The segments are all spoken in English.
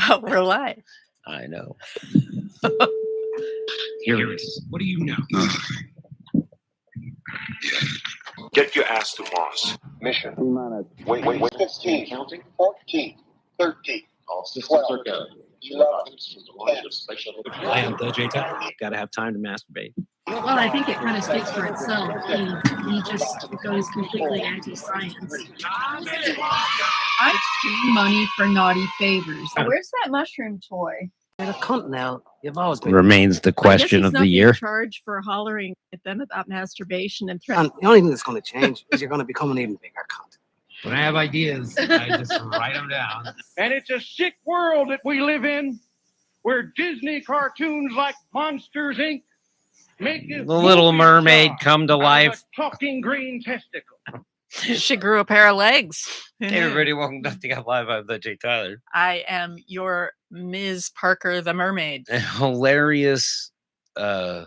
Oh, we're live. I know. Here it is. What do you know? Get your ass to Mars. Mission. Wait. 15, counting. 14, 13. All systems are go. 11, I am the J Tyler. Gotta have time to masturbate. Well, I think it kind of speaks for itself. He just goes completely anti-science. I'm money for naughty favors. Where's that mushroom toy? You're a cunt now. You've always been. Remains the question of the year. Charged for hollering at them about masturbation and And the only thing that's going to change is you're going to become an even bigger cunt. When I have ideas, I just write them down. And it's a sick world that we live in, where Disney cartoons like Monsters, Inc. make The Little Mermaid come to life. A talking green testicle. She grew a pair of legs. Hey everybody, welcome to Nothing Got Live. I'm the J Tyler. I am your Ms. Parker the Mermaid. Hilarious, The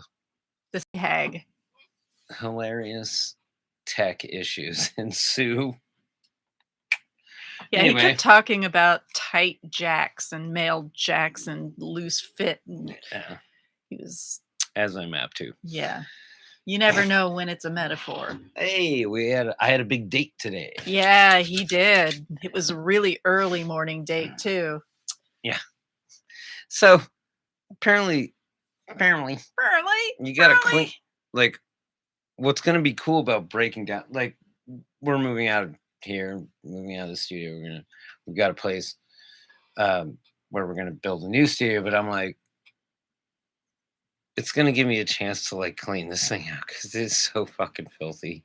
hag. hilarious tech issues ensue. Yeah, Anyway. he kept talking about tight jacks and male jacks and loose fit. And Yeah, he was, as I'm apt to. yeah. You never know when it's a metaphor. Hey, I had a big date today. Yeah, he did. It was a really early morning date too. So apparently Early. you gotta Early. clean. Like, what's gonna be cool about breaking down? Like, we're moving out of here, moving out of the studio. We've got a place where we're gonna build a new studio. But I'm like, it's gonna give me a chance to like clean this thing out because it's so fucking filthy.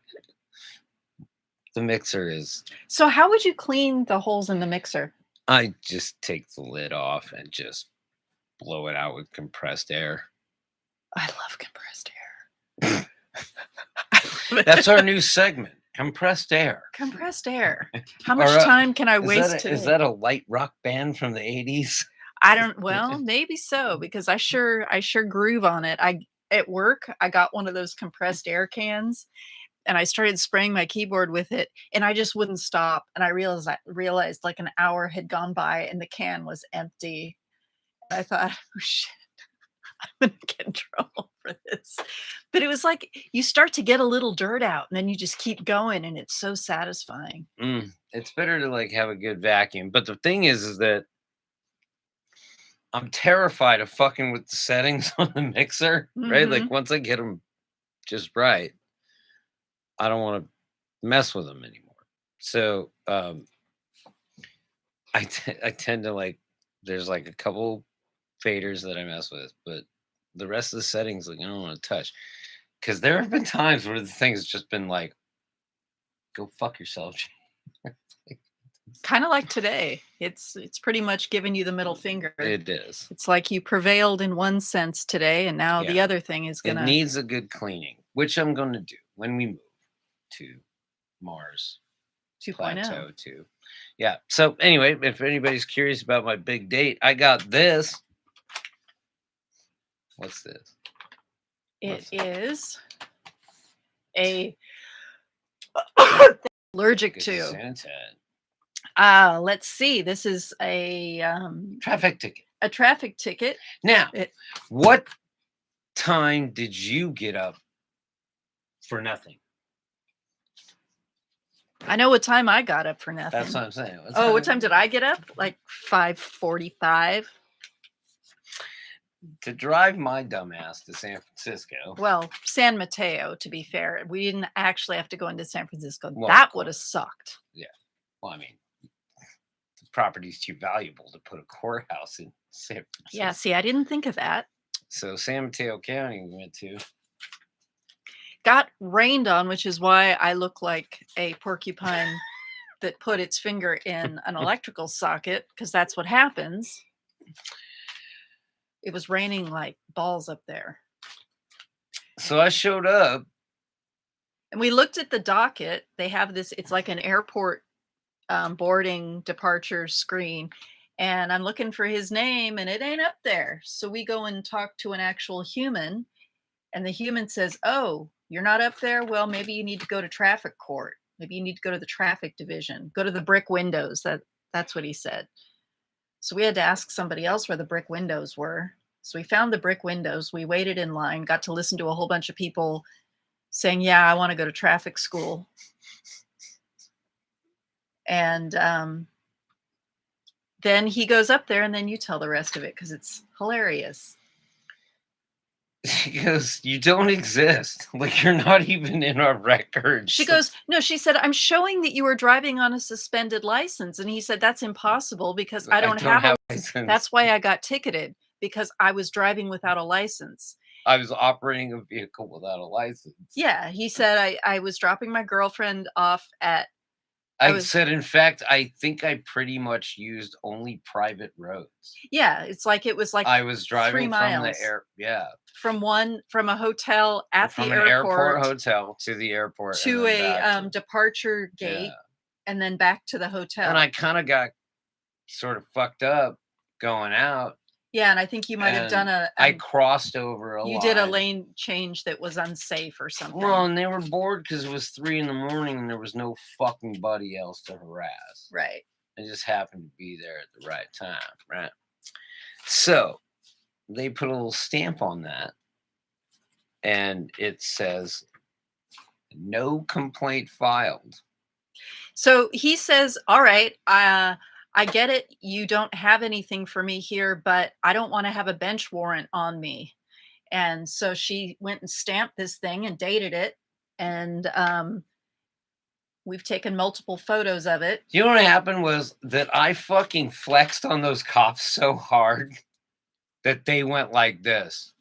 The mixer is. So how would you clean the holes in the mixer? I just take the lid off and just blow it out with compressed air. I love compressed air. That's our new segment, compressed air. Compressed air. How much Or, time can I Is waste that, today? is that a light rock band from the 80s? I don't. Well, maybe so because I sure groove on it. At work I got one of those compressed air cans, and I started spraying my keyboard with it, and I just wouldn't stop. And I realized like an hour had gone by, and the can was empty. And I thought, oh shit, I'm gonna get in trouble for this. But it was like you start to get a little dirt out, and then you just keep going, and it's so satisfying. It's better to like have a good vacuum. But the thing is that I'm terrified of fucking with the settings on the mixer, right? Like once I get them just right, I don't want to mess with them anymore. So I tend to like, there's like a couple faders that I mess with, but the rest of the settings, like I don't want to touch. Because there have been times where the thing's just been like, go fuck yourself. Kind of like today. It's pretty much giving you the middle finger. It is. It's like you prevailed in one sense today, and now the Yeah. other thing is It gonna. needs a good cleaning, which I'm going to do when we move to Mars 2.0. Plateau 2. Yeah. So anyway, if anybody's curious about my big date, I got this. What's this? It is a allergic to. Santa. Let's see. This is a Traffic ticket. a traffic ticket. Now, It- what time did you get up for nothing? I know what time I got up for nothing. That's what I'm saying. What time did I get up? Like 5:45. To drive my dumbass to San Francisco. Well, San Mateo, to be fair. We didn't actually have to go into San Francisco. Well, That of would have sucked. Well, I mean, the property's too valuable to put a courthouse in San Francisco. Yeah, see, I didn't think of that. So San Mateo County we went to. Got rained on, which is why I look like a porcupine that put its finger in an electrical socket, because that's what happens. It was raining like balls up there. So I showed up. And we looked at the docket. They have this, it's like an airport boarding departure screen. And I'm looking for his name and it ain't up there. So we go and talk to an actual human. And the human says, oh, you're not up there? Well, maybe you need to go to traffic court. Maybe you need to go to the traffic division. Go to the brick windows. That's what he said. So we had to ask somebody else where the brick windows were. So we found the brick windows. We waited in line, got to listen to a whole bunch of people saying, yeah, I want to go to traffic school. And then he goes up there, and then you tell the rest of it because it's hilarious. She goes, you don't exist. Like, you're not even in our records. She goes, no, she said, I'm showing that you were driving on a suspended license. And he said, that's impossible because I don't have a license. That's why I got ticketed, because I was driving without a license. I was operating a vehicle without a license. Yeah, he said, I was dropping my girlfriend off at. I said, in fact, I think I pretty much used only private roads. Yeah, it's like it was like I was driving 3 miles from the air. Yeah. From a hotel at from the an airport hotel to the airport to a departure gate, and then back to the hotel. And I kind of got sort of fucked up going out. Yeah, and I think you might have done I crossed over a line. You did a lane change that was unsafe or something. Well, and they were bored because it was 3 a.m. and there was no fucking buddy else to harass. Right. I just happened to be there at the right time, right? So they put a little stamp on that, and it says, no complaint filed. So he says, all right, I get it. You don't have anything for me here, but I don't want to have a bench warrant on me. And so she went and stamped this thing and dated it. And we've taken multiple photos of it. You know what happened was that I fucking flexed on those cops so hard that they went like this.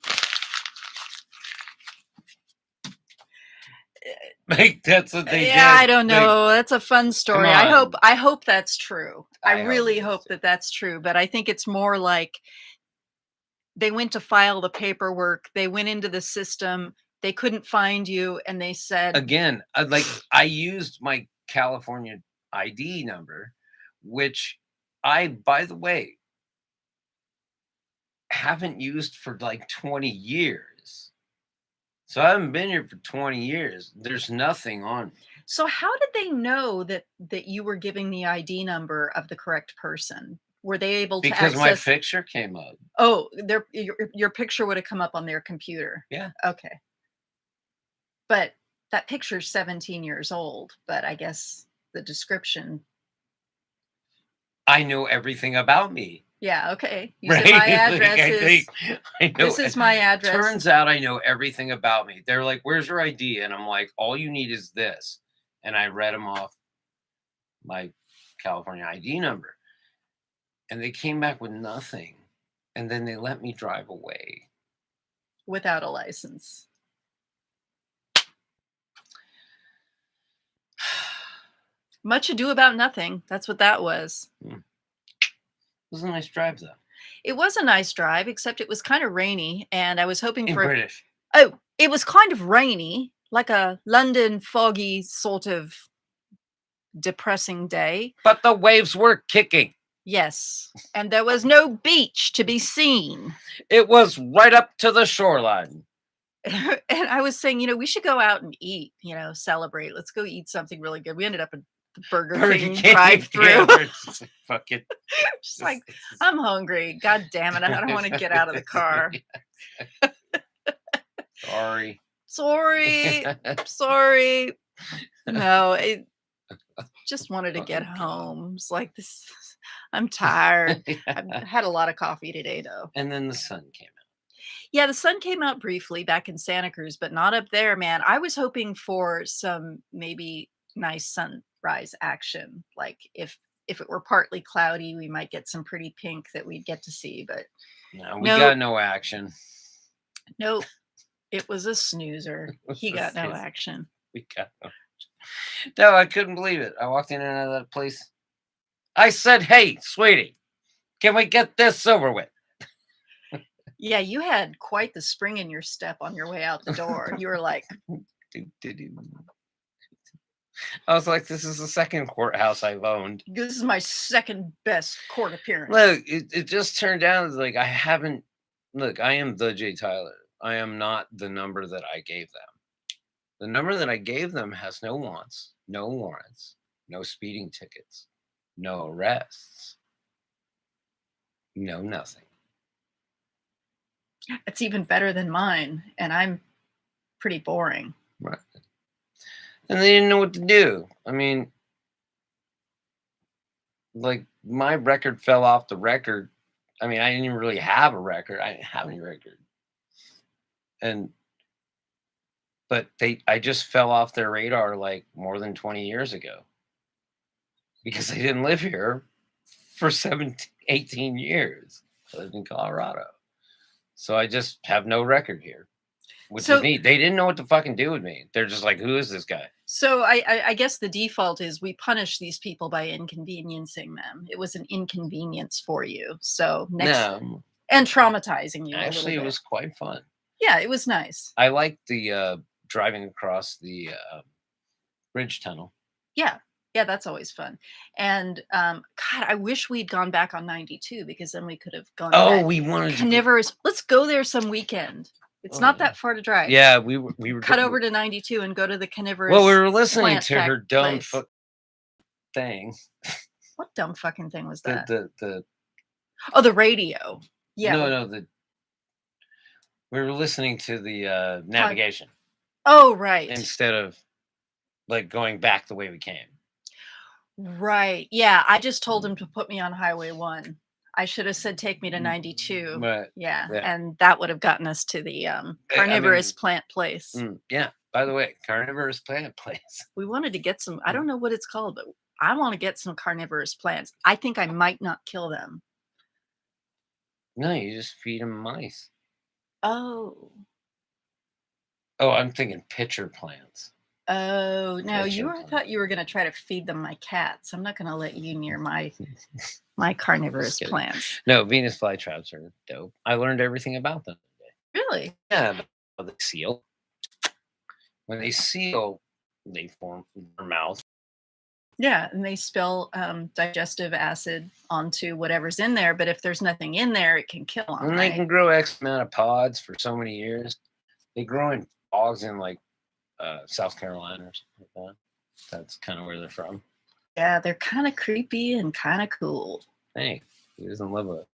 Like, that's what they did. I don't know. That's a fun story. I hope that's true. I really hope that that's true. But I think it's more like they went to file the paperwork. They went into the system. They couldn't find you, and they said, again, I used my California ID number, which I, by the way, haven't used for like 20 years. So I haven't been here for 20 years. There's nothing on me. So how did they know that you were giving the ID number of the correct person? Were they able to Because my picture came up. Oh, your picture would have come up on their computer. Yeah. Okay. But that picture's 17 years old, but I guess the description. I know everything about me. Yeah, okay. You said my address this is my address. Turns out I know everything about me. They're like, where's your ID? And I'm like, all you need is this. And I read them off my California ID number. And they came back with nothing. And then they let me drive away. Without a license. Much ado about nothing. That's what that was. It was a nice drive, though. It was a nice drive, except it was kind of rainy, and I was hoping for British. Oh, it was kind of rainy, like a London foggy sort of depressing day. But the waves were kicking. Yes, and there was no beach to be seen. It was right up to the shoreline. And I was saying, we should go out and eat, celebrate. Let's go eat something really good. We ended up at the Burger King drive-through. Fuck it. Just like, I'm hungry. God damn it. I don't want to get out of the car. Sorry. No, I just wanted to get home. It's like this. I'm tired. I've had a lot of coffee today, though. And then the sun came out. Yeah, the sun came out briefly back in Santa Cruz, but not up there, man. I was hoping for some maybe nice sunrise action. Like if it were partly cloudy, we might get some pretty pink that we'd get to see. But no, we got no action. Nope. It was a snoozer. He got no action. We got no action. No, I couldn't believe it. I walked in and out of that place. I said, hey, sweetie, can we get this over with? Yeah, you had quite the spring in your step on your way out the door. You were like... I was like, this is the second courthouse I've owned. This is my second best court appearance. Look, it just turned out like I haven't... Look, I am the J. Tyler. I am not the number that I gave them. The number that I gave them has no wants, no warrants, no speeding tickets, no arrests. No, nothing. It's even better than mine, and I'm pretty boring. Right. And they didn't know what to do. I mean, like my record fell off the record. I mean, I didn't even really have a record. I didn't have any record. But I just fell off their radar like more than 20 years ago because they didn't live here for 18 years. I lived in Colorado. So I just have no record here, which is neat. They didn't know what to fucking do with me. They're just like, who is this guy? So I guess the default is we punish these people by inconveniencing them. It was an inconvenience for you. So and traumatizing you. Actually, it was quite fun. Yeah, it was nice. I liked the driving across the bridge tunnel. Yeah, that's always fun. And God, I wish we'd gone back on 92 because then we could have gone. Oh, we wanted Carnivorous. Let's go there some weekend. It's not that far to drive. Yeah, we were cut over to 92 and go to the carnivorous. Well, we were listening to her dumb thing. What dumb fucking thing was that? The the radio. Yeah. No, we were listening to the navigation. Oh, right. Instead of like going back the way we came. Right. Yeah, I just told him to put me on Highway 1. I should have said take me to 92. Right. Yeah, and that would have gotten us to the carnivorous plant place. Yeah. By the way, carnivorous plant place. We wanted to get some, I don't know what it's called, but I want to get some carnivorous plants. I think I might not kill them. No, you just feed them mice. Oh, I'm thinking pitcher plants. Oh, no, I thought you were going to try to feed them my cats. I'm not going to let you near my carnivorous plants. No, Venus flytraps are dope. I learned everything about them today. Really? Yeah, they seal. When they seal, they form from their mouth. Yeah, and they spill digestive acid onto whatever's in there. But if there's nothing in there, it can kill them. And they can grow X amount of pods for so many years. They grow in bogs in like South Carolina or something like that. That's kind of where they're from. Yeah, they're kind of creepy and kind of cool. Hey, he doesn't live with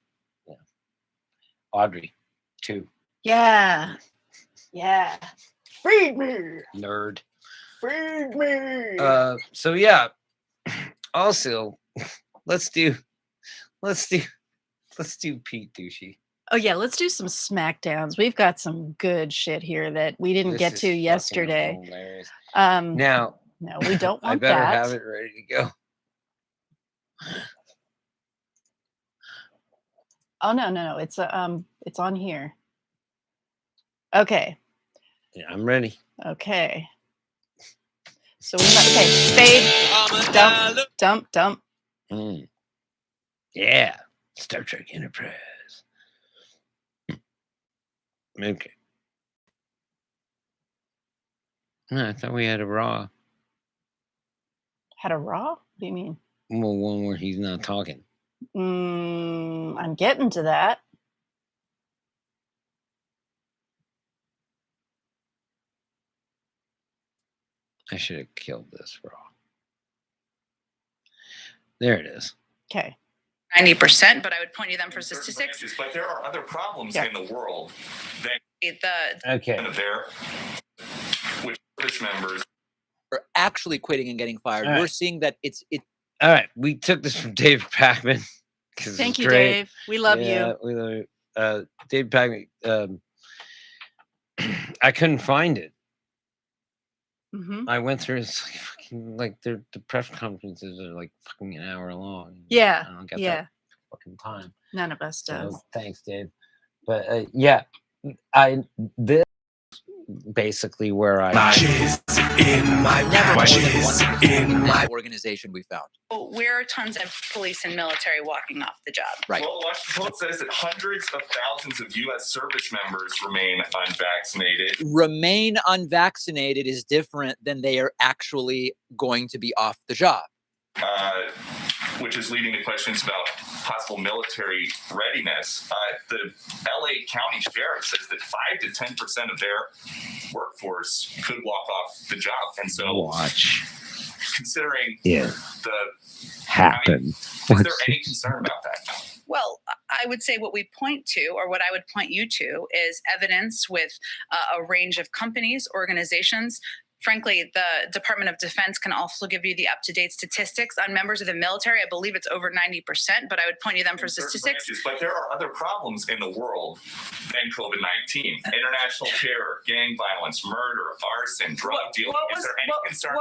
Audrey, too. Yeah. Feed me, nerd. Feed me. So yeah. Also, let's do Pete Douchey. Oh yeah, let's do some smackdowns. We've got some good shit here that we didn't get to yesterday. Now, no, we don't want I better that. have it ready to go. Oh no, it's on here. Okay. Yeah, I'm ready. Okay. So we spade, dump. Yeah, Star Trek Enterprise. Okay. No, I thought we had a raw. Had a raw? What do you mean? Well, one where he's not talking. I'm getting to that. I should have killed this raw. There it is. Okay. 90%, but I would point to them for statistics. But there are other problems in the world that there, which British members are actually quitting and getting fired. Right. We're seeing that it's. All right, we took this from Dave Packman. Thank you, Dave. We love you. We love you. Dave Packman. I couldn't find it. Mm-hmm. I went through. It's like the press conferences are like fucking an hour long. Yeah. I don't get that fucking time. None of us does. So, thanks, Dave. But this basically where I organization we found. Well, where are tons of police and military walking off the job? Right. Well, Washington Post says that hundreds of thousands of U.S. service members remain unvaccinated. Remain unvaccinated is different than they are actually going to be off the job. Which is leading to questions about possible military readiness. The LA County Sheriff says that 5 to 10% of their workforce could walk off the job. And so, considering the happen. is there any concern about that? Well, I would say what we point to, or what I would point you to, is evidence with a range of companies, organizations. Frankly, the Department of Defense can also give you the up-to-date statistics on members of the military. I believe it's over 90%, but I would point you them for statistics. But there are other problems in the world than COVID-19. International terror, gang violence, murder, arson, drug dealing. Is there any concern?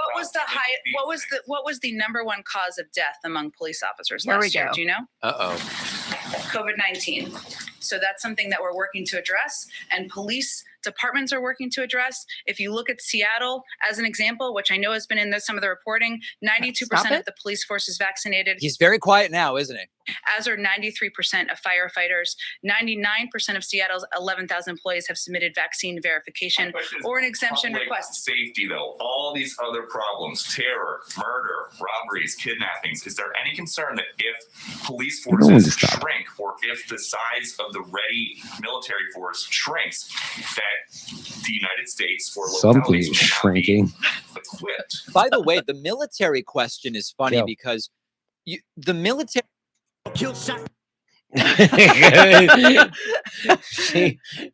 What was the number one cause of death among police officers Here we last year? go. Do you know? Uh-oh. COVID-19. So that's something that we're working to address, and police departments are working to address. If you look at Seattle as an example, which I know has been in some of the reporting, 92% of the police force is vaccinated. He's very quiet now, isn't he? As are 93% of firefighters. 99% of Seattle's 11,000 employees have submitted vaccine verification or an exemption request. Safety, though, all these other problems, terror, murder, robberies, kidnappings, is there any concern that if police forces shrink, or if the size of the ready military force shrinks, that the United States or localities Something's shrinking. equipped? By the way, the military question is funny because the military.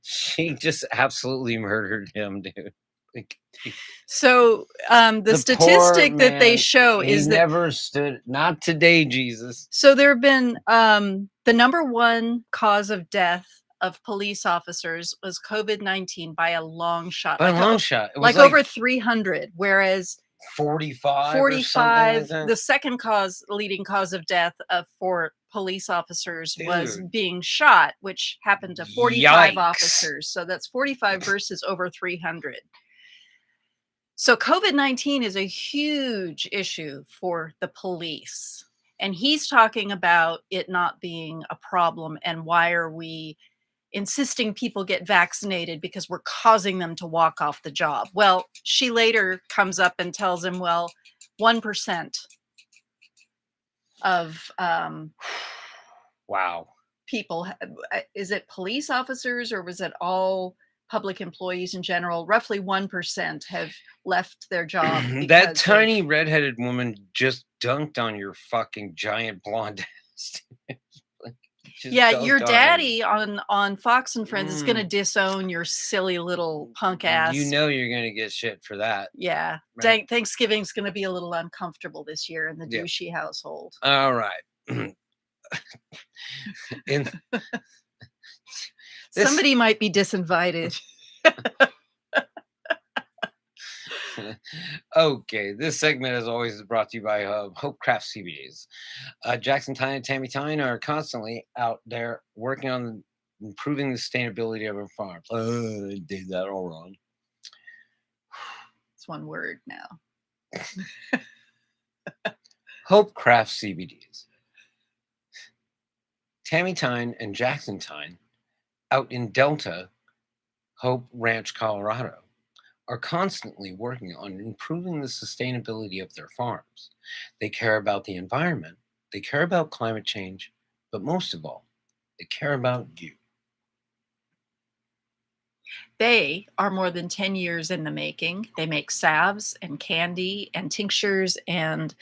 she just absolutely murdered him, dude. Like, So the statistic that they show is that never stood. Not today, Jesus. So there have been the number one cause of death of police officers was COVID-19 by a long shot. By a long shot. It was like over 300, whereas 45. 45. Like the second leading cause of death for police officers was Dude. being shot, which happened to 45 Yikes. officers. So that's 45 versus over 300. So COVID-19 is a huge issue for the police. And he's talking about it not being a problem and why are we insisting people get vaccinated because we're causing them to walk off the job. Well, she later comes up and tells him, well, 1% of wow. people, is it police officers or was it all public employees in general? Roughly 1% have left their job. That tiny redheaded woman just dunked on your fucking giant blonde ass. Yeah, your daddy on Fox and Friends is going to disown your silly little punk ass. You know you're going to get shit for that. Yeah. Right. Thanksgiving's going to be a little uncomfortable this year in the douchey household. All right. Somebody might be disinvited. Okay, this segment as always is brought to you by Hope Craft CBDs. Jackson Tyne and Tammy Tyne are constantly out there working on improving the sustainability of our farms. I did that all wrong. It's one word now. Hope Craft CBDs. Tammy Tyne and Jackson Tyne out in Delta, Hope Ranch, Colorado, are constantly working on improving the sustainability of their farms. They care about the environment, they care about climate change, but most of all, they care about you. They are more than 10 years in the making. They make salves and candy and tinctures and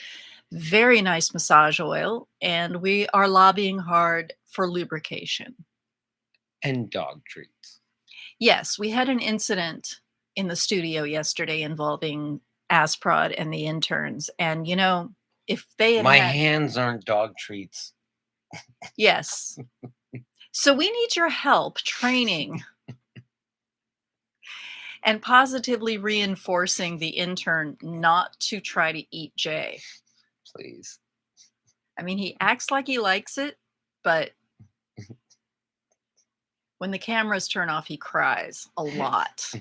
very nice massage oil, and we are lobbying hard for lubrication. And dog treats. Yes, we had an incident in the studio yesterday involving Asprod and the interns. And, you know, if they had hands aren't dog treats. Yes. So we need your help training and positively reinforcing the intern not to try to eat Jay. Please. I mean, he acts like he likes it, but when the cameras turn off, he cries a lot.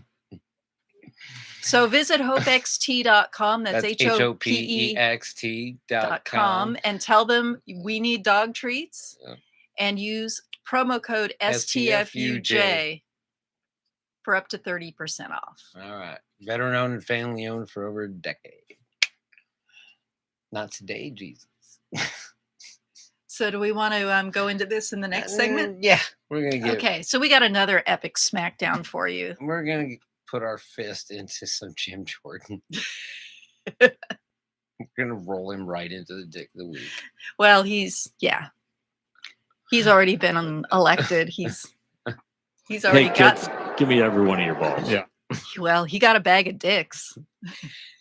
So visit hopext.com. That's HOPEXT.com and tell them we need dog treats and use promo code STFUJ for up to 30% off. All right. Veteran owned and family owned for over a decade. Not today, Jesus. So do we want to go into this in the next segment? Yeah. We're going to get Okay. So we got another epic smackdown for you. We're going to put our fist into some Jim Jordan. We're going to roll him right into the dick of the week. Well, he's, yeah. He's already been elected. He's already Hey, got. kids, give me every one of your balls. Yeah. Well, he got a bag of dicks.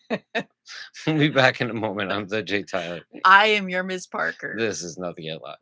We'll be back in a moment. I'm the Jay Tyler. I am your Ms. Parker. This is Nothing Yet Live.